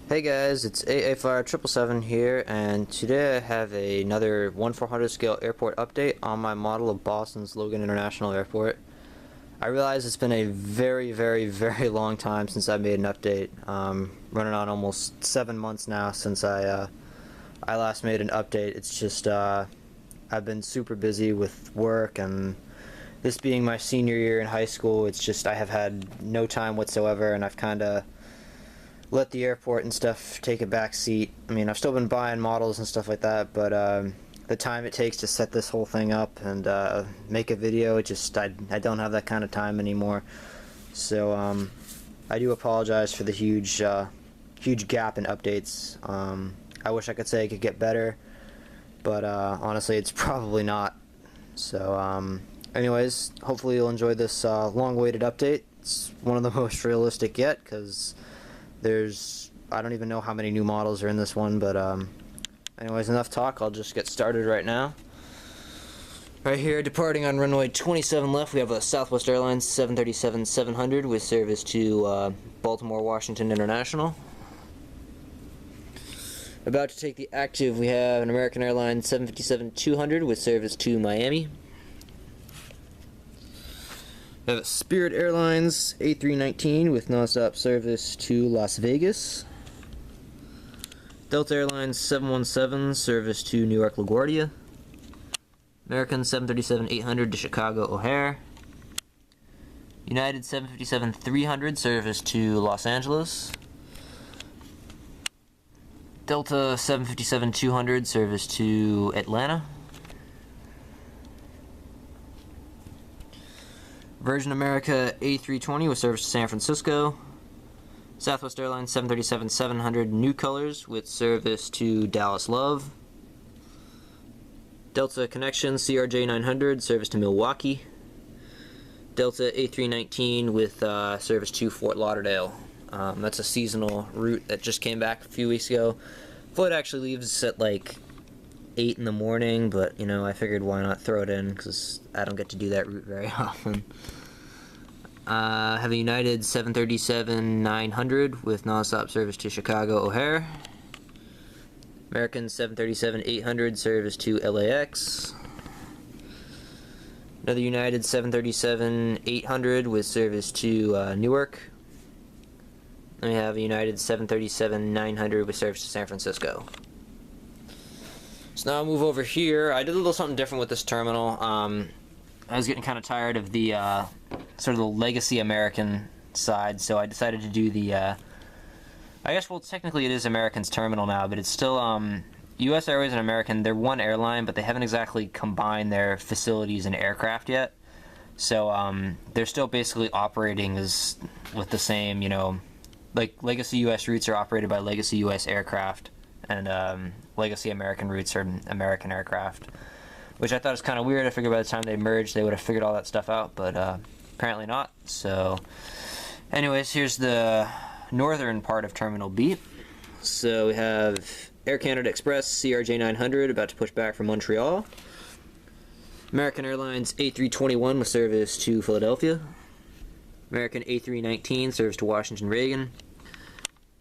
Hey guys, it's AA777 here, and today I have another 1/400 scale airport update on my model of Boston's Logan International Airport. I realize it's been a very long time since I made an update. Running on almost 7 months now since I last made an update. It's just I've been super busy with work, and this being my senior year in high school, it's just I have had no time whatsoever, and I've kind of let the airport and stuff take a back seat. I mean, I've still been buying models and stuff like that, but the time it takes to set this whole thing up and make a video, it just I don't have that kind of time anymore. So I do apologize for the huge gap in updates. I wish I could say it could get better, but honestly, it's probably not. So anyways, hopefully you'll enjoy this long-awaited update. It's one of the most realistic yet, because I don't even know how many new models are in this one, but anyways, enough talk. I'll just get started right now. Right here, departing on runway 27 left, we have a Southwest Airlines 737-700 with service to Baltimore Washington International. About to take the active, we have an American Airlines 757-200 with service to Miami. We have a Spirit Airlines A319 with nonstop service to Las Vegas. Delta Airlines 717 service to New York LaGuardia. American 737-800 to Chicago O'Hare. United 757-300 service to Los Angeles. Delta 757-200 service to Atlanta. Virgin America A320 with service to San Francisco. Southwest Airlines 737-700 New Colors with service to Dallas Love. Delta Connection CRJ-900 service to Milwaukee. Delta A319 with service to Fort Lauderdale. That's a seasonal route that just came back a few weeks ago. Flight actually leaves at like 8 in the morning, but you know, I figured why not throw it in, because I don't get to do that route very often. Have a United 737-900 with nonstop service to Chicago O'Hare. American 737-800 service to LAX. Another United 737-800 with service to Newark. Then we have a United 737-900 with service to San Francisco. So now I'll move over here. I did a little something different with this terminal. I was getting kind of tired of the sort of the legacy American side, so I decided to do the I guess, well, technically it is American's terminal now, but it's still US Airways and American. They're one airline, but they haven't exactly combined their facilities and aircraft yet. So they're still basically operating as with the same, you know, like legacy US routes are operated by legacy US aircraft, and legacy American routes are American aircraft, which I thought was kind of weird. I figured by the time they merged they would have figured all that stuff out, but apparently not. So anyways, here's the northern part of Terminal B. So we have Air Canada Express CRJ-900 about to push back from Montreal. American Airlines A321 with service to Philadelphia. American A319 service to Washington Reagan.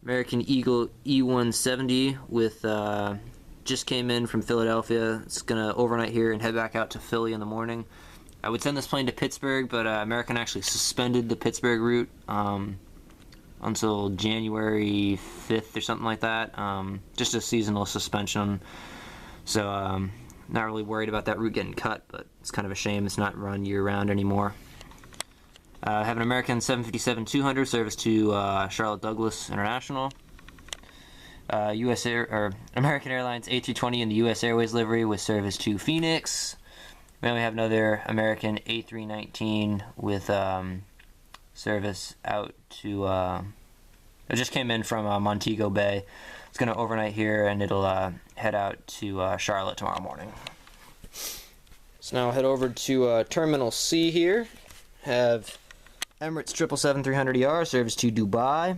American Eagle E170 with just came in from Philadelphia. It's gonna overnight here and head back out to Philly in the morning. I would send this plane to Pittsburgh, but American actually suspended the Pittsburgh route until January 5th or something like that. Just a seasonal suspension. So not really worried about that route getting cut, but it's kind of a shame it's not run year-round anymore. Have an American 757-200 service to Charlotte Douglas International. American Airlines A320 in the US Airways livery with service to Phoenix. Then we have another American A319 with service out to it just came in from Montego Bay. It's going to overnight here, and it'll head out to Charlotte tomorrow morning. So now I'll head over to Terminal C here. Have Emirates 777-300ER service to Dubai.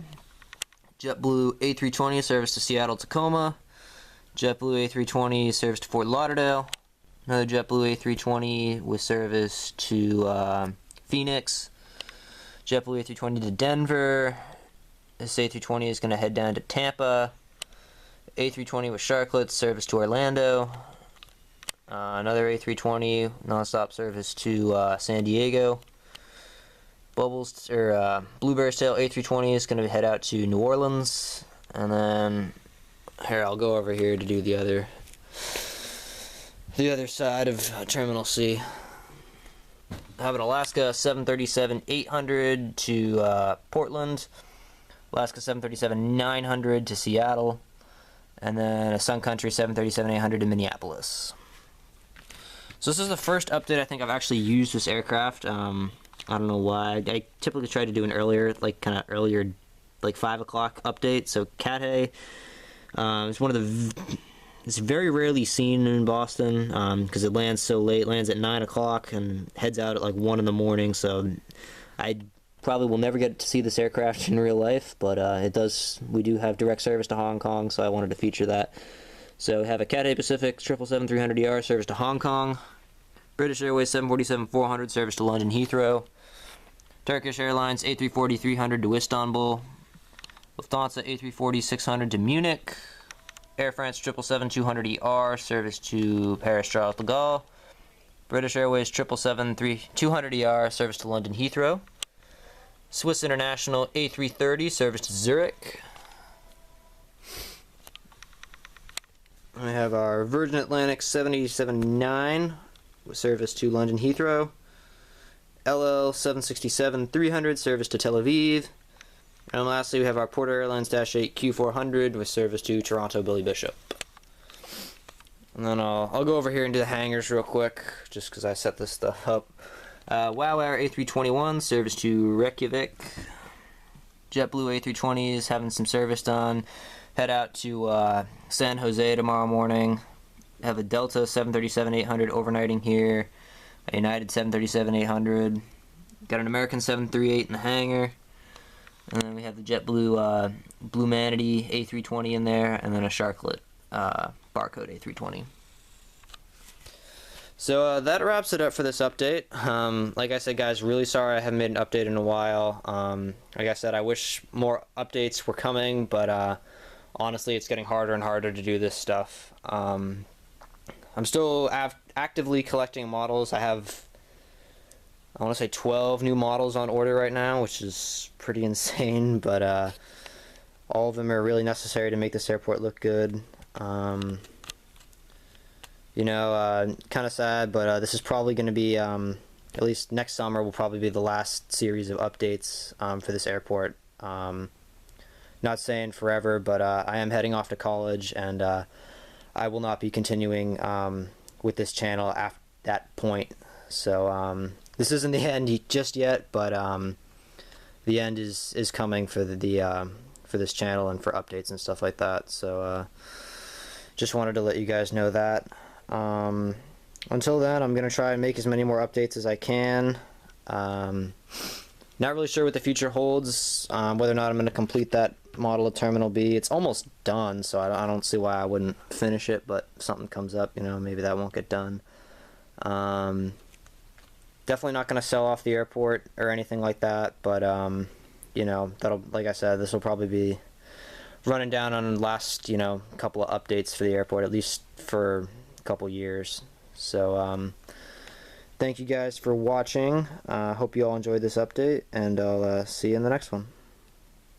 JetBlue A320 service to Seattle Tacoma. JetBlue A320 service to Fort Lauderdale. Another JetBlue A320 with service to Phoenix. JetBlue A320 to Denver. This A320 is going to head down to Tampa. A320 with Sharklets, service to Orlando. Another A320 nonstop service to San Diego. Blueberry's Tail A320 is going to head out to New Orleans, and then here I'll go over here to do the other side of Terminal C. I have an Alaska 737-800 to Portland, Alaska 737-900 to Seattle, and then a Sun Country 737-800 to Minneapolis. So this is the first update I think I've actually used this aircraft. I don't know why. I typically try to do an earlier, like 5 o'clock update. So Cathay is one of the. It's very rarely seen in Boston because it lands so late. It lands at 9 o'clock and heads out at like 1 in the morning. So I probably will never get to see this aircraft in real life, but it does. We do have direct service to Hong Kong, so I wanted to feature that. So we have a Cathay Pacific 777-300ER service to Hong Kong. British Airways 747-400 service to London Heathrow. Turkish Airlines A340-300 to Istanbul. Lufthansa A340-600 to Munich. Air France 777-200ER service to Paris Charles de Gaulle. British Airways 777-200ER service to London Heathrow. Swiss International A330 service to Zurich. We have our Virgin Atlantic 787-9 with service to London Heathrow. LL 767-300 service to Tel Aviv. And lastly, we have our Porter Airlines Dash 8 Q400 with service to Toronto Billy Bishop. And then I'll go over here and do the hangars real quick, just because I set this stuff up. WOW Air A321 service to Reykjavik. JetBlue A320 is having some service done. Head out to San Jose tomorrow morning. Have a Delta 737-800 overnighting here. A United 737-800. Got an American 738 in the hangar. And then we have the JetBlue Blue Manatee A320 in there, and then a Sharklet barcode A320. So that wraps it up for this update. Like I said, guys, really sorry I haven't made an update in a while. Like I said, I wish more updates were coming, but honestly, it's getting harder and harder to do this stuff. I'm still actively collecting models. I have, I want to say 12 new models on order right now, which is pretty insane, but all of them are really necessary to make this airport look good. You know, kind of sad, but this is probably going to be, at least next summer will probably be the last series of updates for this airport. Not saying forever, but I am heading off to college, and I will not be continuing with this channel at that point. So this isn't the end just yet, but the end is coming for for this channel and for updates and stuff like that. So just wanted to let you guys know that. Until then, I'm gonna try and make as many more updates as I can. Not really sure what the future holds, whether or not I'm gonna complete that model of Terminal B. It's almost done, so I don't see why I wouldn't finish it, but if something comes up, you know, maybe that won't get done. Definitely not going to sell off the airport or anything like that, but you know, that'll, like I said, this will probably be running down on the last, you know, couple of updates for the airport, at least for a couple years. So thank you guys for watching. Hope you all enjoyed this update, and I'll see you in the next one.